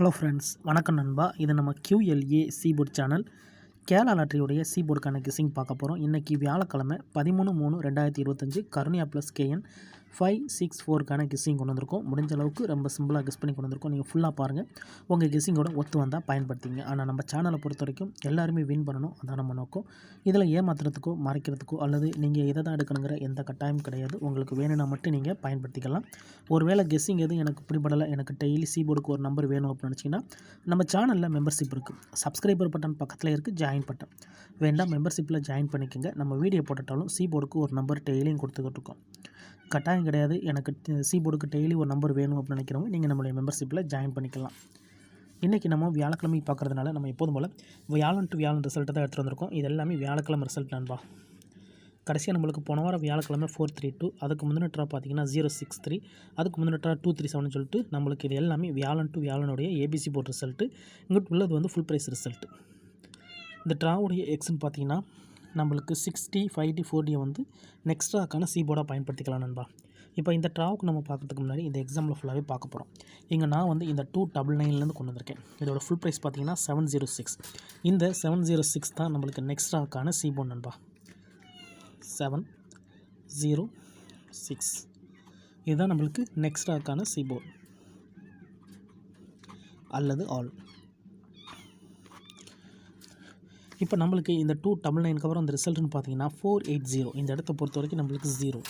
Hello friends, வணக்கம் நண்பா. இது நம்ம QLA சீபோர்ட் சேனல். கேரளா லாட்டரியுடைய சீபோர்டுக்கான கிசிங் பார்க்க போகிறோம். இன்றைக்கி வியாழக்கிழமை 13/3/2025 கருணியா ப்ளஸ் KN 564க்கான கிசிங் கொண்டு வந்திருக்கோம். முடிஞ்ச அளவுக்கு ரொம்ப சிம்பிளாக கெஸ் பண்ணி கொண்டு வந்திருக்கோம். நீங்கள் ஃபுல்லாக பாருங்கள், உங்கள் கெஸ்ஸிங்கோட ஒத்து வந்தால் பயன்படுத்திங்க. ஆனால் நம்ம சேனலை பொறுத்த வரைக்கும் எல்லாருமே வின் பண்ணணும், அதான் நம்ம நோக்கம். இதில் ஏமாத்துறதுக்கோ மறைக்கிறதுக்கோ அல்லது நீங்கள் இதை தான் எடுக்கணுங்கிற எந்த கட்டாயம் கிடையாது. உங்களுக்கு வேணும்னா மட்டும் நீங்கள் பயன்படுத்திக்கலாம். ஒருவேளை கெஸ்ஸிங் எதுவும் எனக்கு பிடிபடலை, எனக்கு டெய்லி சீபோர்டுக்கு ஒரு நம்பர் வேணும் அப்படின்னு நினச்சிங்கன்னா நம்ம சேனலில் மெம்பர்ஷிப் இருக்குது. சப்ஸ்கிரைபர் பட்டன் பக்கத்தில் இருக்குது, ஜாயின் பட்டன் வேண்டாம் மெம்பர்ஷிப்பில் ஜாயின் பண்ணிக்கோங்க. நம்ம வீடியோ போட்டுட்டாலும் சீபோர்டுக்கு ஒரு நம்பர் டெய்லியும் கொடுத்துக்கிட்டு இருக்கோம். கட்டாயம் கிடையாது, எனக்கு சீபோர்டுக்கு டெய்லி ஒரு நம்பர் வேணும் அப்படின்னு நினைக்கிறவங்க நீங்கள் நம்மளுடைய மெம்பர்ஷிப்பில் ஜாயின் பண்ணிக்கலாம். இன்றைக்கி நம்ம வியாழக்கிழமை பார்க்குறதுனால நம்ம எப்போதும் போல் வியாழன் டு வியாழன் ரிசல்ட்டு தான் எடுத்துகிட்டு வந்திருக்கோம். இது எல்லாமே வியாழக்கிழமை ரிசல்ட் நண்பா. கடைசியாக நம்மளுக்கு போன வாரம் வியாழக்கிழமை 432, அதுக்கு முந்தின ட்ரா பார்த்தீங்கன்னா 063, அதுக்கு முந்தின ட்ரா 237 சொல்லிட்டு நம்மளுக்கு இது எல்லாமே வியாழன் டு வியாழனுடைய ஏபிசி போர்ட் ரிசல்ட்டு. இங்கிட்டு உள்ளது வந்து ஃபுல் ப்ரைஸ் ரிசல்ட்டு. இந்த ட்ராவுடைய எக்ஸ்ன்னு பார்த்தீங்கன்னா நம்மளுக்கு 60, 5D, 4D வந்து நெக்ஸ்ட் ட்ராக்கான சீபோர்டாக பயன்படுத்திக்கலாம் நண்பா. இப்போ இந்த ட்ராவுக்கு நம்ம பார்க்கறதுக்கு முன்னாடி இந்த எக்ஸாம்பிள் ஃபுல்லாகவே பார்க்க போகிறோம். இங்கே நான் வந்து இந்த 299லேருந்து கொண்டு வந்திருக்கேன். இதோட ஃபுல் ப்ரைஸ் பார்த்தீங்கன்னா 706. இந்த 706 தான் நம்மளுக்கு நெக்ஸ்ட் ட்ராக்கான சீபோர்ட் நண்பா. 706 இதுதான் நம்மளுக்கு நெக்ஸ்ட் ட்ராக்கான சீபோர்ட் அல்லது ஆல். இப்போ நம்மளுக்கு இந்த 299க்கு அப்புறம் அந்த ரிசல்ட்னு பார்த்தீங்கன்னா 480. இந்த இடத்த பொறுத்த வரைக்கும் நம்மளுக்கு 0.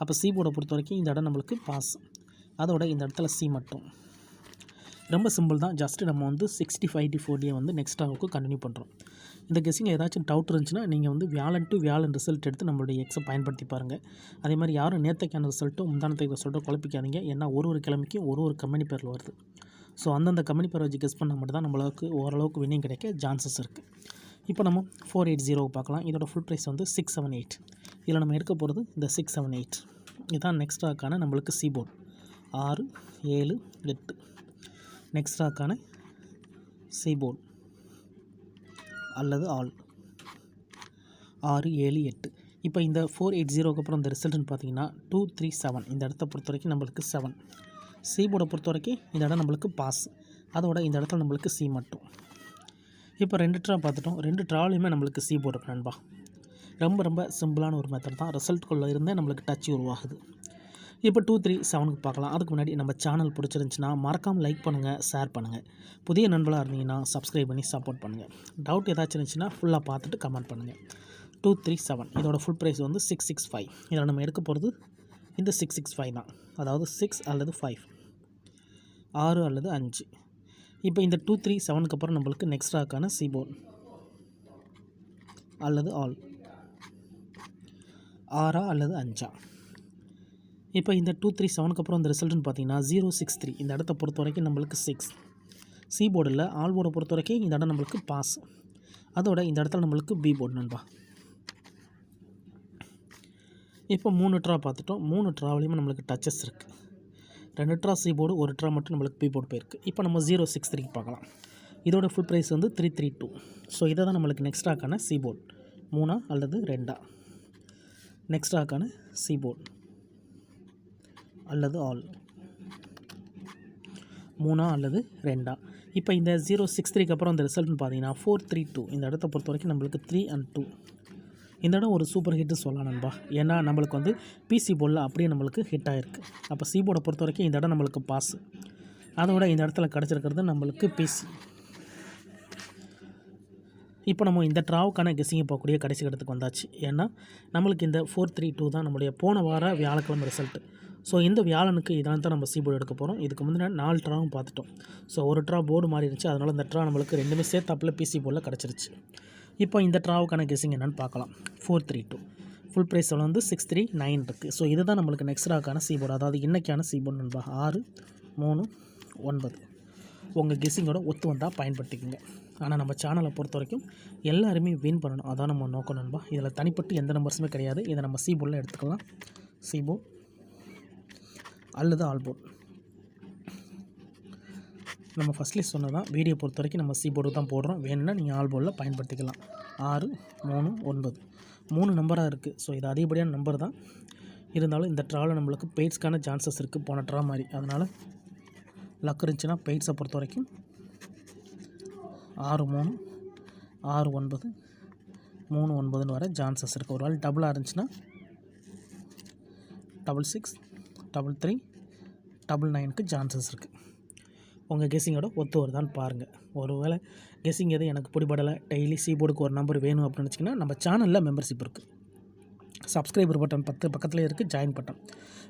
அப்போ சீபோர்டை பொறுத்த வரைக்கும் இந்த இடம் நம்மளுக்கு பாஸ். அதோட இந்த இடத்துல சி மட்டும். ரொம்ப சிம்பிள் தான். ஜஸ்ட்டு நம்ம வந்து 60, 5D, 4D வந்து நெக்ஸ்ட் ட்ராவுக்கு கண்டினியூ பண்ணுறோம். இந்த கெஸ்ஸிங் ஏதாச்சும் டவுட் இருந்துச்சுன்னா நீங்கள் வந்து வியாழன் டு வியாழன் ரிசல்ட் எடுத்து நம்மளுடைய எக்ஸை பயன்படுத்தி பாருங்கள். அதே மாதிரி யாரும் நேற்றுக்கான ரிசல்ட்டோ முந்தானத்துக்கு ரிசல்ட்டோ குழப்பிக்காதீங்க. ஏன்னா ஒரு கிழமைக்கும் ஒரு கம்பெனி பேரில் வருது. ஸோ அந்தந்த கம்பெனி பேரை வச்சு கெஸ் பண்ணால் மட்டும் தான் நம்மளுக்கு ஓரளவுக்கு வின்னிங் கிடைக்க சான்சஸ் இருக்குது. இப்போ நம்ம 480 பார்க்கலாம். இதோட ஃபுல் ப்ரைஸ் வந்து 678. இதில் நம்ம எடுக்க போகிறது இந்த 678. இதுதான் நெக்ஸ்ட் ட்ராக்கான நம்மளுக்கு சீபோர்ட். 6, 7, 8 நெக்ஸ்ட் ட்ராக்கான சீபோர்ட் அல்லது ஆல். 6, 7, 8. இப்போ இந்த 480க்கு அப்புறம் இந்த ரிசல்ட்னு பார்த்தீங்கன்னா 237. இந்த இடத்த பொறுத்த வரைக்கும் நம்மளுக்கு 7. சீபோர்டை பொறுத்த வரைக்கும் இந்த இடம் நம்மளுக்கு பாஸ். அதோட இந்த இடத்துல நம்மளுக்கு சி மட்டும். இப்போ 2 ட்ரா பார்த்துட்டோம். 2 ட்ராலையுமே நம்மளுக்கு சீபோர்டு இருக்கு நண்பா. ரொம்ப சிம்பிளான ஒரு மெத்தட் தான். ரிசல்ட்டுக்குள்ளே இருந்தே நம்மளுக்கு டச் உருவாகுது. இப்போ 237க்கு பார்க்கலாம். அதுக்கு முன்னாடி நம்ம சேனல் பிடிச்சிருந்துச்சின்னா மறக்காமல் லைக் பண்ணுங்கள், ஷேர் பண்ணுங்கள். புதிய நண்பர்களாக இருந்தீங்கன்னா சப்ஸ்கிரைப் பண்ணி சப்போர்ட் பண்ணுங்கள். டவுட் ஏதாச்சும் இருந்துச்சுன்னா ஃபுல்லாக பார்த்துட்டு கமெண்ட் பண்ணுங்கள். 237 இதோட ஃபுல் ப்ரைஸ் வந்து 665. இதில் நம்ம எடுக்க போகிறது இந்த 665 தான். அதாவது 6 அல்லது 5, 6 அல்லது 5. இப்போ இந்த 237க்கு அப்புறம் நம்மளுக்கு நெக்ஸ்ட் ட்ராக்கான சீபோர்ட் அல்லது ஆல். 6 அல்லது 5. இப்போ இந்த 237க்கு அப்புறம் இந்த ரிசல்ட்னு பார்த்தீங்கன்னா 063. இந்த இடத்த பொறுத்த வரைக்கும் நம்மளுக்கு 6. சீபோர்டில் ஆல் போர்டை பொறுத்த வரைக்கும் இந்த இடம் நம்மளுக்கு பாஸ். அதோட இந்த இடத்துல நம்மளுக்கு பி போர்டு நண்பா. இப்போ 3 ட்ரா பார்த்துட்டோம். 3 ட்ராவிலையுமே நம்மளுக்கு டச்சஸ் இருக்குது. 2 ட்ரா சி போர்டு, 1 ட்ரா மட்டும் நம்மளுக்கு பி போர்டு போயிருக்கு. இப்போ நம்ம 063 பார்க்கலாம். இதோட ஃபுல் ப்ரைஸ் வந்து 332. ஸோ இதை தான் நம்மளுக்கு நெக்ஸ்ட் ட்ராக்கான சி போர்டு. 3 அல்லது 2 நெக்ஸ்ட் ட்ராக்கான சி போர்டு அல்லது ஆல். 3 அல்லது 2. இப்போ இந்த 063க்கு அப்புறம் அந்த ரிசல்ட்னு பார்த்தீங்கன்னா 432. இந்த இடத்த பொறுத்த வரைக்கும் நம்மளுக்கு 3 and 2. இந்த இடம் ஒரு சூப்பர் ஹிட்டு சொல்லலாம் நண்பா. ஏன்னா நம்மளுக்கு வந்து பிசி போர்டில் அப்படியே நம்மளுக்கு ஹிட் ஆகிருக்கு. அப்போ சி போர்டை பொறுத்த வரைக்கும் இந்த இடம் நம்மளுக்கு பாஸ். அதோட இந்த இடத்துல கிடச்சிருக்கிறது நம்மளுக்கு பிசி. இப்போ நம்ம இந்த ட்ராவுக்கான கெஸ்ஸிங்கை போகக்கூடிய கடைசி இடத்துக்கு வந்தாச்சு. ஏன்னா நம்மளுக்கு இந்த 432 தான் நம்மளுடைய போன வார வியாழக்கிழமை ரிசல்ட்டு. ஸோ இந்த வியாழனுக்கு இதெல்லாம் தான் நம்ம சி போர்டு எடுக்க போகிறோம். இதுக்கு முந்தின 4 ட்ராவும் பார்த்துட்டோம். ஸோ ஒரு ட்ரா போர்டு மாறி இருந்துச்சு. அதனால் இந்த ட்ரா நம்மளுக்கு ரெண்டுமே சேர்த்தாப்பில் பிசி போர்டில் கிடச்சிருச்சு. இப்போ இந்த ட்ராவுக்கான கெஸ்ஸிங் என்னென்னு பார்க்கலாம். 432 ஃபுல் ப்ரைஸ் வந்து 639 இருக்குது. ஸோ இதுதான் நம்மளுக்கு நெக்ஸ்ட் ட்ராக்கான சீபோர்டு, அதாவது இன்றைக்கான சீபோர்டு நண்பா. 6, 3, 9 உங்கள் கெஸ்ஸிங்கோட ஒத்து வந்தால் பயன்படுத்திக்கோங்க. ஆனால் நம்ம சேனலை பொறுத்த வரைக்கும் எல்லாருமே வின் பண்ணணும், அதான் நம்ம நோக்கம் நண்பா. இதில் தனிப்பட்டு எந்த நம்பர்ஸுமே கிடையாது. இதை நம்ம சி போர்டில் எடுத்துக்கலாம். சி போர்டு அல்லது ஆல் போர்டு. நம்ம ஃபஸ்ட்லேயே சொன்னதான், வீடியோ பொறுத்த வரைக்கும் நம்ம சி போர்டு தான் போடுறோம். வேணும்னா நீங்கள் ஆல் போர்டில் பயன்படுத்திக்கலாம். 6, 3, 9 3 நம்பராக இருக்குது. ஸோ இது அதிகப்படியான நம்பர் தான். இருந்தாலும் இந்த ட்ராவில் நம்மளுக்கு பெய்ட்ஸ்க்கான சான்சஸ் இருக்குது போன ட்ரா மாதிரி. அதனால் லக் இருந்துச்சுன்னா பெயிட்ஸை பொறுத்த வரைக்கும் 6-3 6-9 3-9 வர சான்சஸ் இருக்குது. ஒரு வேளை டபுளாக இருந்துச்சுன்னா 66 33 99க்கு சான்சஸ் இருக்குது. உங்கள் கெஸ்ஸிங்கோட ஒத்து வருதான்னு பாருங்கள். ஒரு வேளை கெஸ்ஸிங் எது எனக்கு பிடிபடலை, டெய்லி சீபோர்டுக்கு ஒரு நம்பர் வேணும் அப்படின்னு வச்சிங்கன்னா நம்ம சேனலில் மெம்பர்ஷிப் இருக்குது. சப்ஸ்கிரைபர் பட்டன் பக்கத்தில் இருக்குது, ஜாயின் பட்டன்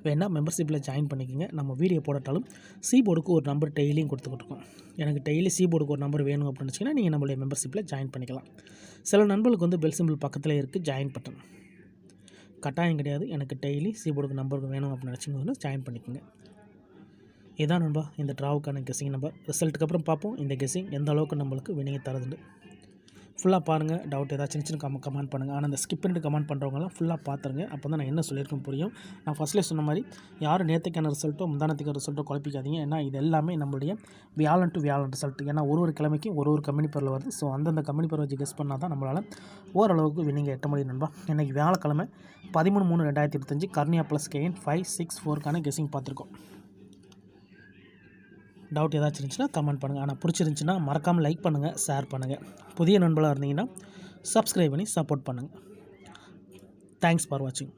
வேணால் மெம்பர்ஷிப்பில் ஜாயின் பண்ணிக்கோங்க. நம்ம வீடியோ போடட்டாலும் சீபோர்டுக்கு ஒரு நம்பர் டெய்லியும் கொடுத்துக்கிட்டுருக்கோம். எனக்கு டெய்லி சீபோர்டுக்கு ஒரு நம்பர் வேணும் அப்படின்னு வச்சிங்கன்னா நீங்கள் நம்மளுடைய மெம்பர்ஷிப்பில் ஜாயின் பண்ணிக்கலாம். சில நண்பர்களுக்கு வந்து பெல் சிம்பிள் பக்கத்தில் இருக்குது, ஜாயின் பட்டன் கட்டாயம் கிடையாது. எனக்கு டெய்லி சீபோர்டுக்கு நம்பர் வேணும் அப்படின்னு நினச்சிங்கன்னா ஜாயின் பண்ணிக்கோங்க. இதான் நண்பா இந்த ட்ராவுக்கான கெஸ்ஸிங் நம்பர். ரிசல்ட்டுக்கு அப்புறம் பார்ப்போம் இந்த கெஸ்ஸிங் எந்த அளவுக்கு நம்மளுக்கு வினிங்க தரதுண்டு. ஃபுல்லாக பாருங்கள். டவுட் ஏதாச்சும் சின்ன கமெண்ட் பண்ணுங்கள். ஆனால் அந்த ஸ்கிப் பண்ணிட்டு கமெண்ட் பண்ணுறவங்களாம் ஃபுல்லாக பார்த்துருங்க. அப்போ தான் நான் என்ன சொல்லியிருக்கேன் புரியும். நான் ஃபஸ்ட்லேயே சொன்ன மாதிரி யாரும் நேற்றுக்கான ரிசல்ட்டோ முந்தானத்துக்கு ரிசல்ட்டோ குழப்பிக்காதீங்க. ஏன்னா இது எல்லாமே நம்மளுடைய வியாழன் டு வியாழன் ரிசல்ட். ஏன்னா ஒரு கிழமைக்கும் ஒரு கம்பெனி பேரில் வருது. ஸோ அந்தந்த கம்பெனி பேர் வச்சு கெஸ் பண்ணால் தான் நம்மளால் ஓரளவுக்கு வினிங்க எட்ட முடியும் நண்பா. இன்றைக்கி வியாழக்கிழமை 13/3/2025 கர்னியா ப்ளஸ் கேஎன் 564க்கான கெஸ்ஸிங் பார்த்துருக்கோம். டவுட் ஏதாச்சும் இருந்துச்சுன்னா கமெண்ட் பண்ணுங்கள். ஆனால் பிடிச்சிருந்துச்சின்னா மறக்காமல் லைக் பண்ணுங்கள், ஷேர் பண்ணுங்கள். புதிய நண்பர்களாக இருந்தீங்கன்னா சப்ஸ்கிரைப் பண்ணி சப்போர்ட் பண்ணுங்கள். தேங்க்ஸ் ஃபார் வாட்சிங்.